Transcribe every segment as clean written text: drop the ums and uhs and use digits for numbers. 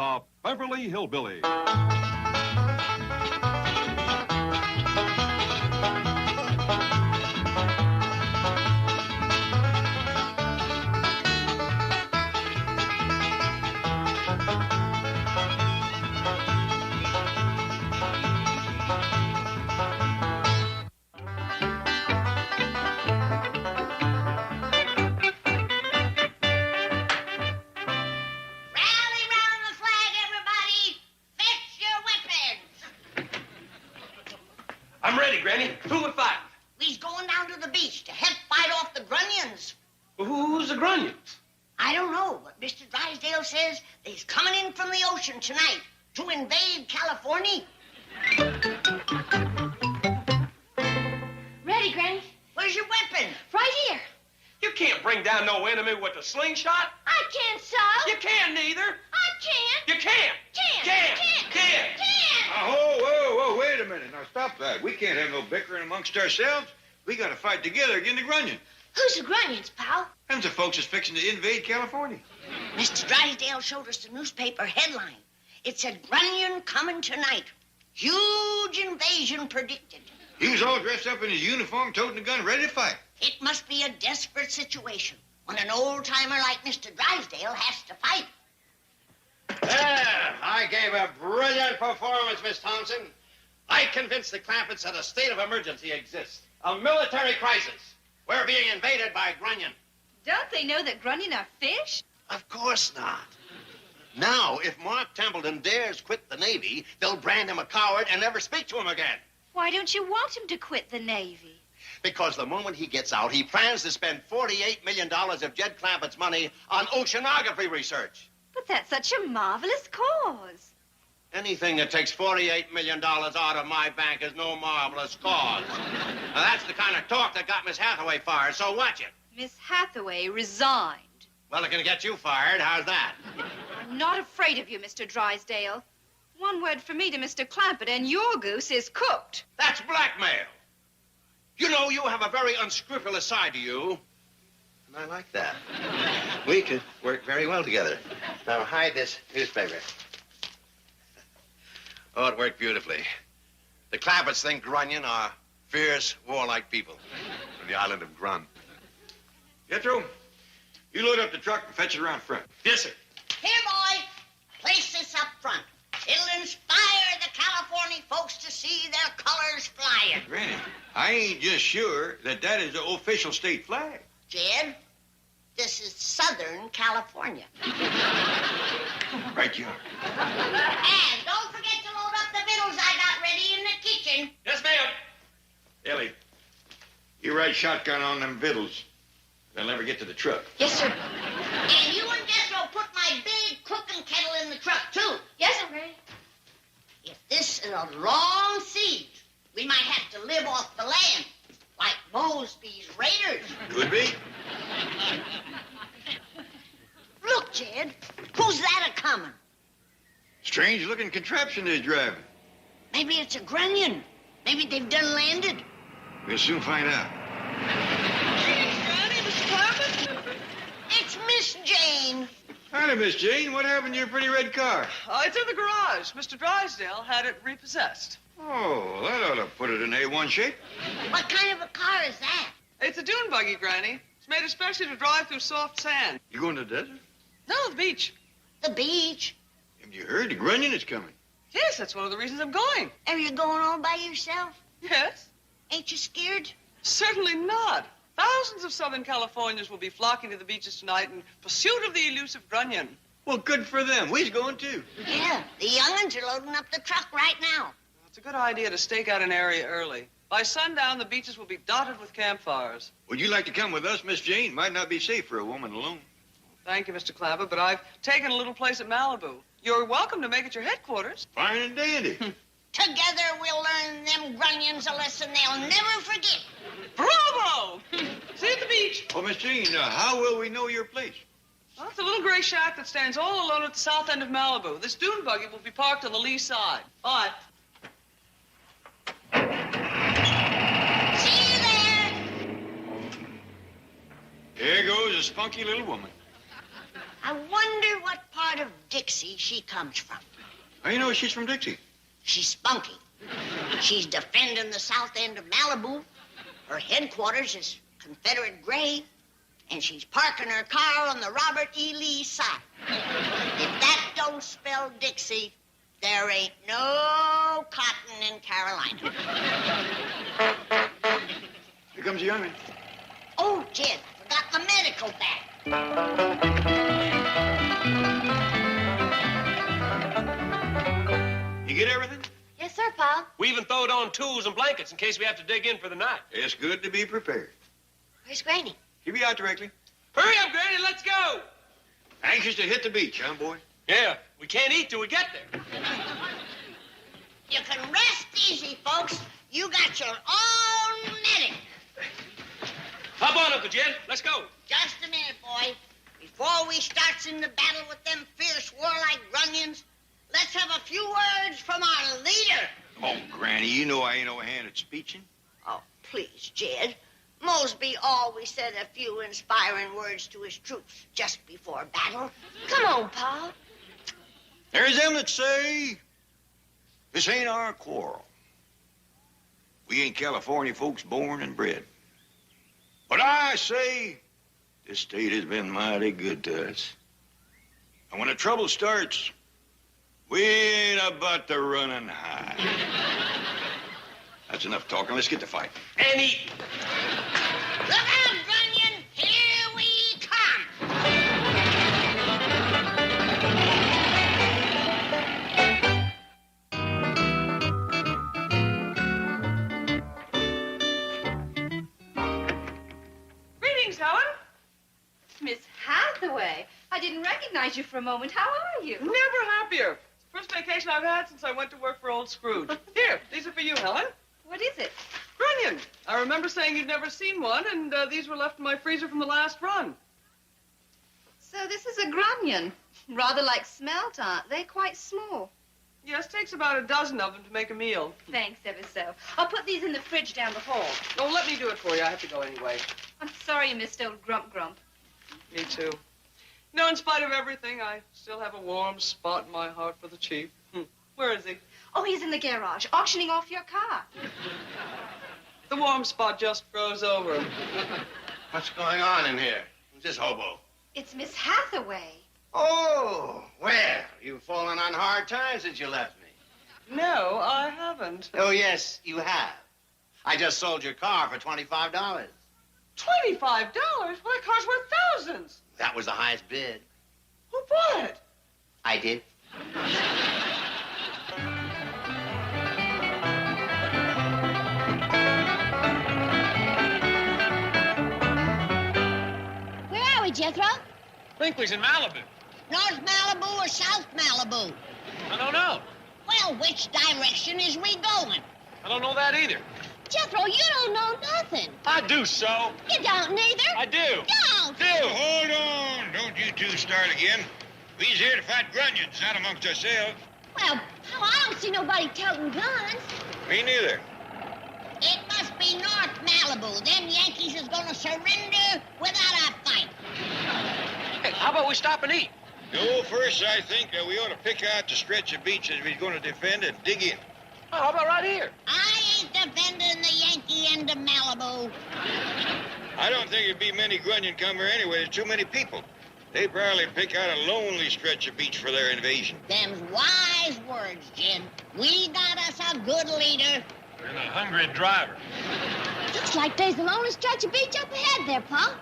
the Beverly Hillbillies. I'm ready, Granny. Who would fight? We's going down to the beach to help fight off the Grunions. Well, who's the Grunions? I don't know, but Mr. Drysdale says they's coming in from the ocean tonight to invade California. Ready, Granny? Where's your weapon? Right here. You can't bring down no enemy with a slingshot. I can't, so. You can't neither. I can't. You can't. Can't. Whoa, wait a minute. Now, stop that. We can't have no bickering amongst ourselves. We got to fight together against the Grunion. Who's the Grunions, pal? Them's the folks that's fixing to invade California. Mr. Drysdale showed us the newspaper headline. It said, Grunion coming tonight. Huge invasion predicted. He was all dressed up in his uniform, toting a gun, ready to fight. It must be a desperate situation when an old-timer like Mr. Drysdale has to fight. There, I gave a brilliant performance, Miss Thompson. I convinced the Clampetts that a state of emergency exists. A military crisis. We're being invaded by Grunion. Don't they know that Grunion are fish? Of course not. Now, if Mark Templeton dares quit the Navy, they'll brand him a coward and never speak to him again. Why don't you want him to quit the Navy? Because the moment he gets out, he plans to spend $48 million of Jed Clampett's money on oceanography research. But that's such a marvelous cause. Anything that takes $48 million out of my bank is no marvelous cause. Now, that's the kind of talk that got Miss Hathaway fired, so watch it. Miss Hathaway resigned. Well, it can get you fired. How's that? I'm not afraid of you, Mr. Drysdale. One word from me to Mr. Clampett, and your goose is cooked. That's blackmail. You know, you have a very unscrupulous side to you. And I like that. We could work very well together. Now, hide this newspaper. Oh, it worked beautifully. The Clampetts think Grunion are fierce, warlike people from the island of Grun. Pietro, you load up the truck and fetch it around front. Yes, sir. Here, boy, place this up front. It'll inspire the California folks to see their colors flying. Granny, I ain't just sure that that is the official state flag. Jed, this is Southern California. Right you are. And don't forget to load up the victuals I got ready in the kitchen. Yes, ma'am. Ellie, you ride shotgun on them victuals. They'll never get to the truck. Yes, sir. And you and Jethro put my big cooking kettle in the truck, too. Yes, sir, Granny. If this is a long siege, we might have to live off the land, like Mosby's Raiders. Could be. Look, Jed, who's that a-coming? Strange-looking contraption they're driving. Maybe it's a Grunion. Maybe they've done landed. We'll soon find out. It's Miss Jane. Howdy, Miss Jane. What happened to your pretty red car? It's in the garage. Mr. Drysdale had it repossessed. Oh, that ought to put it in A1 shape. What kind of a car is that? It's a dune buggy, Granny. It's made especially to drive through soft sand. You going to the desert? No, the beach. The beach. Have you heard the Grunion is coming? Yes, that's one of the reasons I'm going. Are you going all by yourself? Yes? Ain't you scared? Certainly not. Thousands of Southern Californians will be flocking to the beaches tonight in pursuit of the elusive Grunion. Well, good for them. We's going, too. Yeah, the young'uns are loading up the truck right now. It's a good idea to stake out an area early. By sundown, the beaches will be dotted with campfires. Would you like to come with us, Miss Jane? Might not be safe for a woman alone. Thank you, Mr. Clampett, but I've taken a little place at Malibu. You're welcome to make it your headquarters. Fine and dandy. Together we'll learn them Grunions a lesson they'll never forget. Bravo! See you at the beach. Oh, Miss Jane, how will we know your place? Well, it's a little gray shack that stands all alone at the south end of Malibu. This dune buggy will be parked on the lee side. Bye. See you there. There goes a spunky little woman. I wonder what part of Dixie she comes from. How do you know she's from Dixie? She's spunky. She's defending the south end of Malibu. Her headquarters is Confederate grave, and she's parking her car on the Robert E. Lee side. If that don't spell Dixie, there ain't no cotton in Carolina. Here comes the young man. Oh, Jed, forgot my medical bag. You get everything? Yes, sir, Pa. We even throwed on tools and blankets in case we have to dig in for the night. It's good to be prepared. Where's Granny? He'll be out directly. Hurry up, Granny, let's go! Anxious to hit the beach, huh, boy? Yeah, we can't eat till we get there. You can rest easy, folks. You got your own medic. Hop on, Uncle Jed. Let's go. Just a minute, boy. Before we starts in the battle with them fierce, warlike Grunions, let's have a few words from our leader. Oh, Granny, you know I ain't no hand at speeching. Oh, please, Jed. Mosby always said a few inspiring words to his troops just before battle. Come on, Pa. There's them that say this ain't our quarrel. We ain't California folks born and bred. But I say this state has been mighty good to us. And when the trouble starts, we ain't about to run and hide. That's enough talking. Let's get to fight. And eat. Look out, Grunion! Here we come! Greetings, Helen. Miss Hathaway, I didn't recognize you for a moment. How are you? Never happier. First vacation I've had since I went to work for old Scrooge. Here, these are for you, Helen. What is it? Grunion. I remember saying you'd never seen one, and these were left in my freezer from the last run. So this is a grunion. Rather like smelt, aren't they? Quite small. Yes, takes about a dozen of them to make a meal. Thanks ever so. I'll put these in the fridge down the hall. Oh, let me do it for you. I have to go anyway. I'm sorry you missed old Grump Grump. Me too. No, in spite of everything, I still have a warm spot in my heart for the chief. Where is he? Oh, he's in the garage, auctioning off your car. The warm spot just froze over. What's going on in here? Who's this hobo? It's Miss Hathaway. Oh, well, you've fallen on hard times since you left me. No, I haven't. Oh, yes, you have. I just sold your car for $25. $25? Well, that car's worth thousands. That was the highest bid. Who bought it? I did. Where are we, Jethro? Brinkley's in Malibu. North Malibu or South Malibu? I don't know. Well, which direction is we going? I don't know that either. Jethro, you don't know nothing. I do so. You don't neither. I do. Don't. Hold on. Don't you two start again. We's here to fight Grunions, not amongst ourselves. Well, Pa, I don't see nobody toting guns. Me neither. It must be North Malibu. Them Yankees is gonna surrender without a fight. Hey, how about we stop and eat? No, first I think we ought to pick out the stretch of beach that we're going to defend and dig in. Oh, how about right here? I ain't defending the Yankee end of Malibu. I don't think there'd be many Grunion come here anyway. There's too many people. They'd probably pick out a lonely stretch of beach for their invasion. Them's wise words, Jed. We got us a good leader. And a hungry driver. Looks like there's a lonely stretch of beach up ahead there, Pa.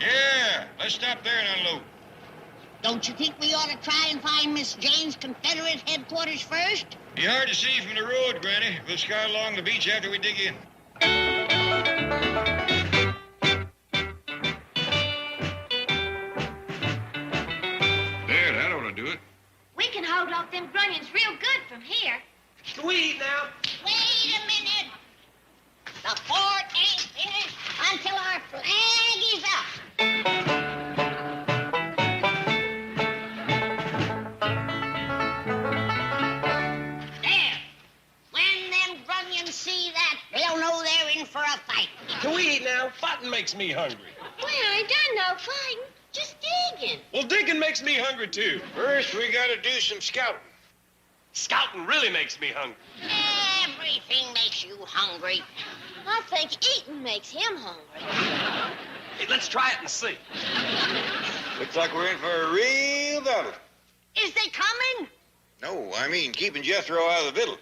Yeah, let's stop there and unload. Don't you think we ought to try and find Miss Jane's Confederate headquarters first? Be hard to see from the road, Granny. We'll scout along the beach after we dig in. There, that ought to do it. We can hold off them grunions real good from here. Can we eat now? Wait a minute. The fort ain't finished until our flag is up. There. When them Grunions see that, they'll know they're in for a fight. Can we eat now? Fighting makes me hungry. We ain't done no fighting. Just digging. Well, digging makes me hungry, too. First, we gotta do some scouting. Scouting really makes me hungry. Everything makes you hungry. I think eating makes him hungry. Hey, let's try it and see. Looks like we're in for a real battle. Is they coming? No, I mean keeping Jethro out of the victuals.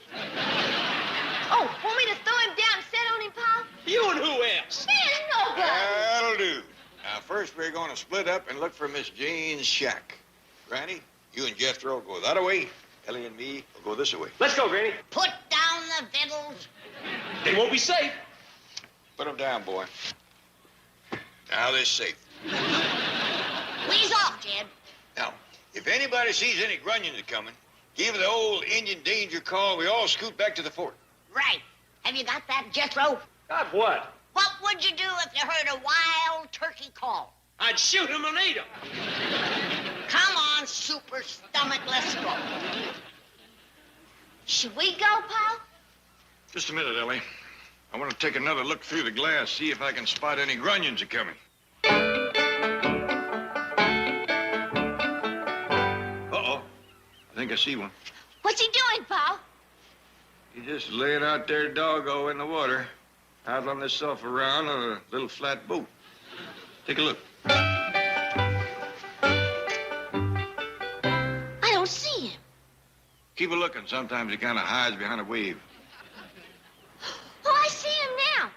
Oh, want me to throw him down and set on him, Pa? You and who else? Man, nobody. That'll do. Now, first, we're going to split up and look for Miss Jane's shack. Granny, you and Jethro go that way. Ellie and me will go this way. Let's go, Granny. Put down the victuals. They won't be safe. Put them down, boy. Now they're safe. Ease off, Jed. Now, if anybody sees any grunions coming, give the old Indian danger call. We all scoot back to the fort. Right. Have you got that, Jethro? Got what? What would you do if you heard a wild turkey call? I'd shoot him and eat him. Come on, super stomach, let's go. Should we go, Pa? Just a minute, Ellie. I want to take another look through the glass, see if I can spot any grunions coming. Uh-oh. I think I see one. What's he doing, Pa? He's just laying out there doggo in the water, paddling himself around on a little flat boat. Take a look. I don't see him. Keep a looking. Sometimes he kind of hides behind a wave. Oh, I see him now.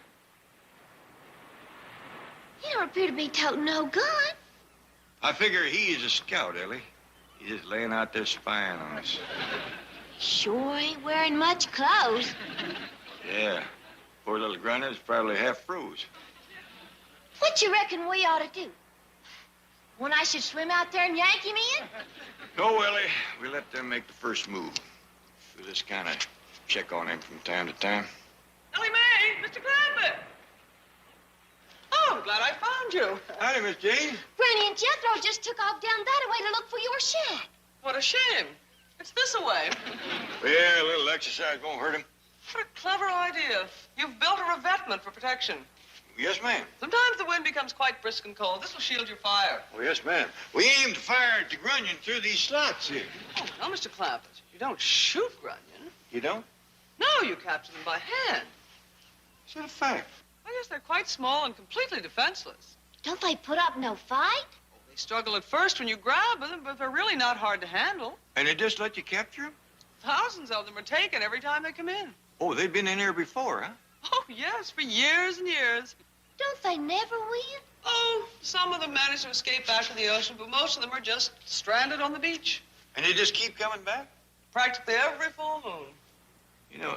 He don't appear to be toting no gun. I figure he is a scout, Ellie. He's just laying out there spying on us. Sure ain't wearing much clothes. Yeah. Poor little grunter's probably half froze. What you reckon we ought to do? When I should swim out there and yank him in? No, Ellie. We let them make the first move. We just kind of check on him from time to time. Ellie Mae, Mr. Clampett. Oh, I'm glad I found you. Howdy, Miss Jane. Granny and Jethro just took off down that way to look for your shack. What a shame. It's this away. Yeah, a little exercise won't hurt him. What a clever idea. You've built a revetment for protection. Yes, ma'am. Sometimes the wind becomes quite brisk and cold. This will shield your fire. Oh, yes, ma'am. We aim to fire at the grunion through these slots here. Oh, no, Mr. Clampett. You don't shoot Grunion. You don't? No, you capture them by hand. Is that a fact? I guess they're quite small and completely defenseless. Don't they put up no fight? They struggle at first when you grab them, but they're really not hard to handle. And they just let you capture them? Thousands of them are taken every time they come in. Oh, they've been in here before, huh? Oh, yes, for years and years. Don't they never win? Oh, some of them manage to escape back to the ocean, but most of them are just stranded on the beach. And they just keep coming back? Practically every full moon. You know,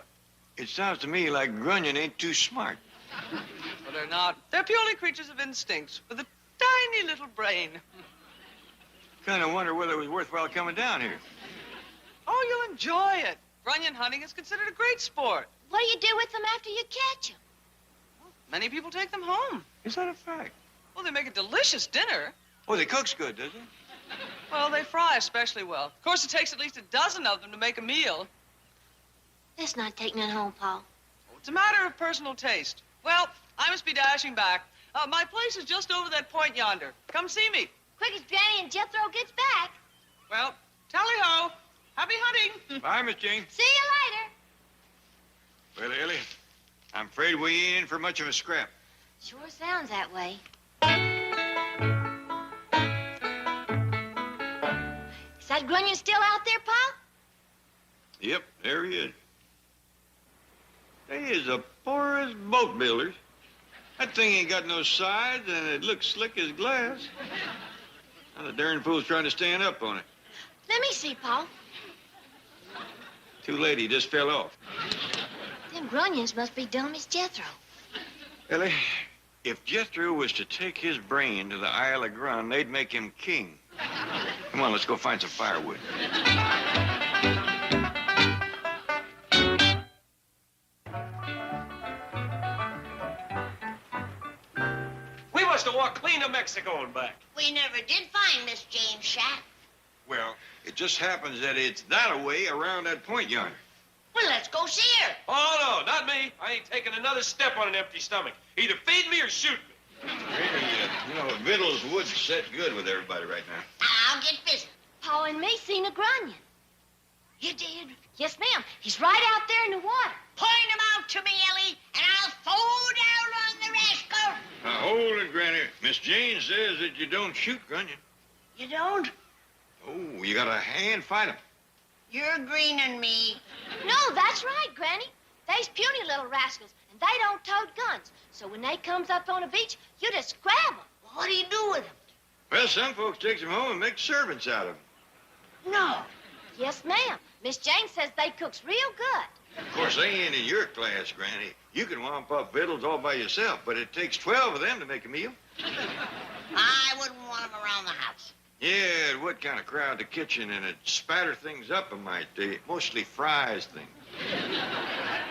it sounds to me like grunion ain't too smart. But they're not. They're purely creatures of instinct with a tiny little brain. Kind of wonder whether it was worthwhile coming down here. Oh, you'll enjoy it. Grunion hunting is considered a great sport. What do you do with them after you catch them? Many people take them home. Is that a fact? Well, they make a delicious dinner. Oh, they cooks good, does it? Well, they fry especially well. Of course, it takes at least a dozen of them to make a meal. Let's not take none home, Paul. It's a matter of personal taste. Well, I must be dashing back. My place is just over that point yonder. Come see me. Quick as Granny and Jethro gets back. Well, tally-ho. Happy hunting. Bye, Miss Jane. See you later. Well, Ellie, I'm afraid we ain't in for much of a scrap. Sure sounds that way. Is that Grunion still out there, Pa? Yep, there he is. They is the poorest boat builders. That thing ain't got no sides, and it looks slick as glass. Now the darn fool's trying to stand up on it. Let me see, Paul. Too late, he just fell off. Them Grunions must be dumb as Jethro. Ellie, if Jethro was to take his brain to the Isle of Grun, they'd make him king. Come on, let's go find some firewood. We must have walked clean to Mexico and back. We never did find Miss Jane's shack. Well, it just happens that it's that-a-way around that point yonder. Well, let's go see her. Oh, no, not me. I ain't taking another step on an empty stomach. Either feed me or shoot me. Really, You know, victuals would set good with everybody right now. I'll get busy. Pa and me seen a Grunion. You did? Yes, ma'am. He's right out there in the water. Point him out to me, Ellie, and I'll throw down on the rascal. Now, hold it, Granny. Miss Jane says that you don't shoot Grunion. You don't? Oh, you got a hand fight him. You're greening me. No, that's right, Granny. They's puny little rascals, and they don't tote guns. So when they comes up on a beach, you just grab them. What do you do with them? Well, some folks takes them home and make servants out of them. No. Yes, ma'am. Miss Jane says they cooks real good. Of course, they ain't in your class, Granny. You can whomp up victuals all by yourself, but it takes 12 of them to make a meal. I wouldn't want them around the house. Yeah, it would kind of crowd the kitchen, and it'd spatter things up a mite. They mostly fries things.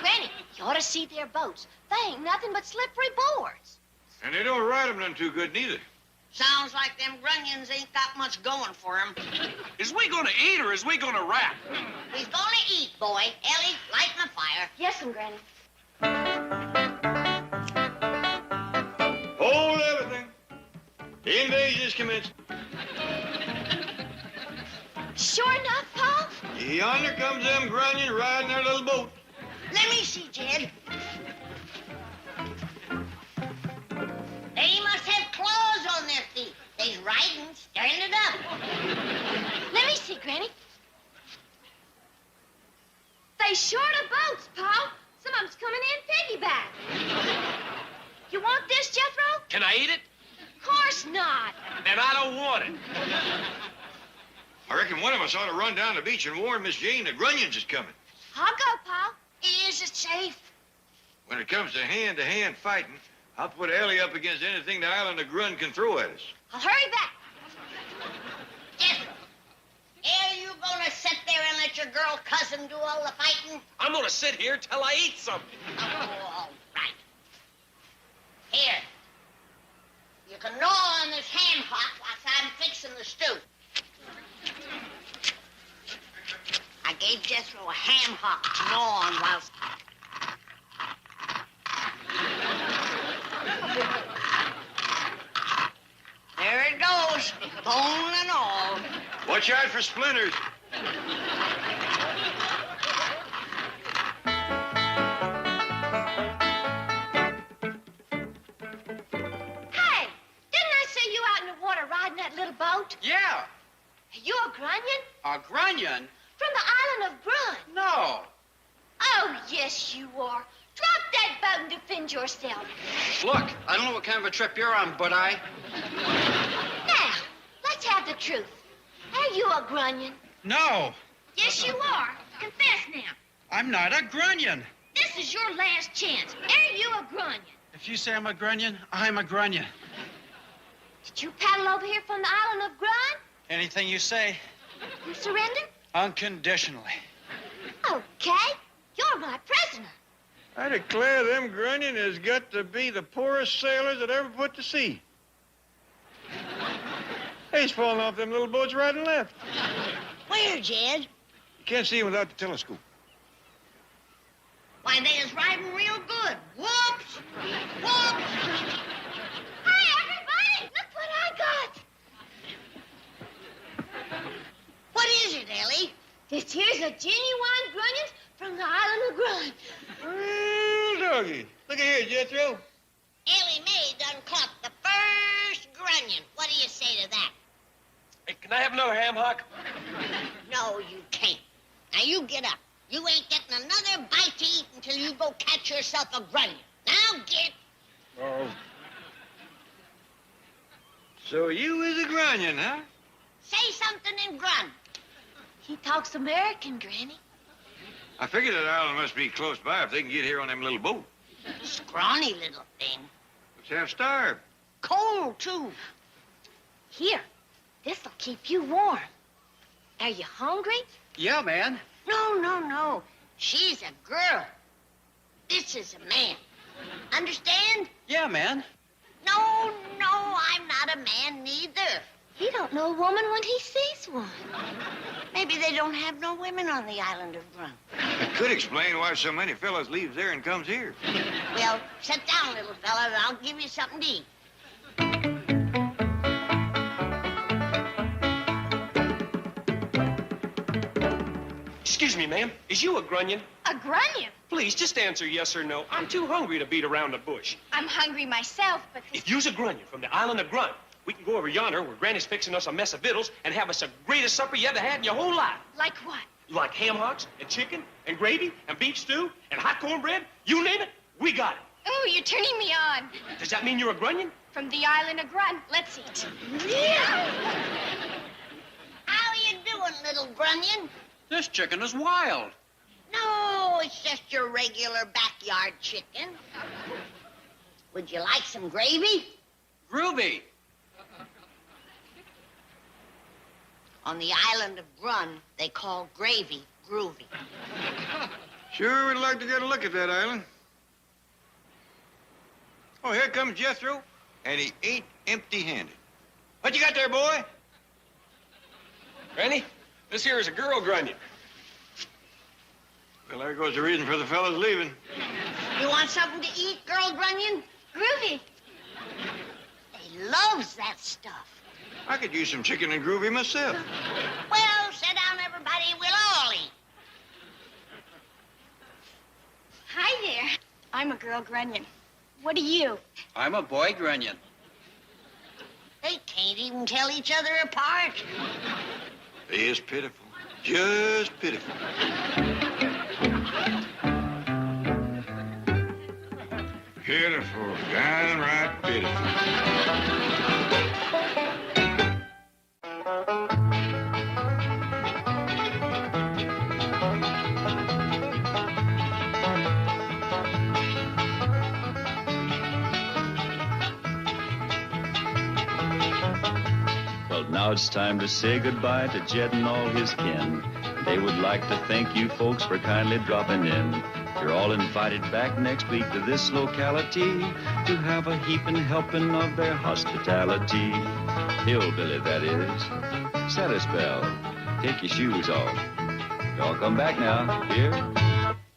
Granny, you ought to see their boats. They ain't nothing but slippery boards. And they don't ride them none too good, neither. Sounds like them Grunions ain't got much going for them. Is we gonna eat or is we gonna rap? We's gonna eat, boy. Ellie, light my fire. Yes'm, Granny. Hold everything. The invasion is commenced. Sure enough, Pa? Yonder comes them Grunion riding their little boat. Let me see, Jed. They must have claws on their feet. They's riding, standing up. Let me see, Granny. They short of boats, Pa. Some of them's coming in piggyback. You want this, Jethro? Can I eat it? Of course not. Then I don't want it. I reckon one of us ought to run down the beach and warn Miss Jane the Grunions is coming. I'll go, Pa. Is it safe? When it comes to hand fighting, I'll put Ellie up against anything the island of Grun can throw at us. I'll hurry back. Jethro, are you gonna sit there and let your girl cousin do all the fighting? I'm gonna sit here till I eat something. Oh, all right. Here. You can gnaw on this ham hock while I'm fixing the stew. I gave Jethro a ham hock to gnaw on whilst... There it goes, bone and all. Watch out for splinters. Hey, didn't I see you out in the water riding that little boat? Yeah, Are you a Grunion? a Grunion? From the island of Grun. No. Oh, yes, you are. Drop that boat and defend yourself. Look, I don't know what kind of a trip you're on, but Now, let's have the truth. Are you a Grunion? No, Yes, you are. Confess now. I'm not a Grunion. This is your last chance. Are you a Grunion? If you say I'm a Grunion, I'm a Grunion. Did you paddle over here from the island of Grun? Anything you say, You surrender? unconditionally. Okay. You're my prisoner. I declare them Grunion has got to be the poorest sailors that ever put to sea. They's falling off them little boats right and left. Where, Jed? You can't see them without the telescope. Why, they is riding real good. Whoops! Whoops! Hey, everybody! Look what I got. What is it, Ellie? This here's a genuine Grunion from the island of Grun. Well, doggy. Look at here, Jethro. Ellie Mae done caught the first Grunion. What do you say to that? Hey, can I have another ham hock? No, you can't. Now, you get up. You ain't getting another bite to eat until you go catch yourself a Grunion. Now, get. Oh. So you is a Grunion, huh? Say something in Grun. He talks American, Granny. I figure that island must be close by if they can get here on them little boat. Scrawny little thing. Looks half starved. Cold, too. Here, this'll keep you warm. Are you hungry? Yeah, man. No. She's a girl. This is a man. Understand? Yeah, man. No, I'm not a man neither. He don't know a woman when he sees one. Maybe they don't have no women on the island of Grun. It could explain why so many fellas leaves there and comes here. Well, sit down, little fella, and I'll give you something to eat. Excuse me, ma'am. Is you a Grunion? A Grunion? Please, just answer yes or no. I'm too hungry to beat around the bush. I'm hungry myself, but... If you's a Grunion from the island of Grunt, we can go over yonder where Granny's fixing us a mess of victuals and have us the greatest supper you ever had in your whole life. Like what? Like ham hocks and chicken and gravy and beef stew and hot cornbread. You name it, we got it. Ooh, you're turning me on. Does that mean you're a Grunion? From the island of Grunt. Let's eat. How you doing, little Grunion? This chicken is wild. No, it's just your regular backyard chicken. Would you like some gravy? Groovy. On the island of Grun, they call gravy groovy. Sure would like to get a look at that island. Oh, here comes Jethro, and he ain't empty-handed. What you got there, boy? Granny, this here is a girl Grunion. Well, there goes the reason for the fellas leaving. You want something to eat, girl Grunion? Groovy. They loves that stuff. I could use some chicken and groovy myself. Well, sit down, everybody. We'll all eat. Hi there. I'm a girl Grunion. What are you? I'm a boy Grunion. They can't even tell each other apart. It's pitiful. Just pitiful. Pitiful. Downright pitiful. Well, now it's time to say goodbye to Jed and all his kin. They would like to thank you folks for kindly dropping in. You're all invited back next week to this locality to have a heaping helping of their hospitality. Hillbilly, that is. Set a spell. Take your shoes off. Y'all come back now. Here.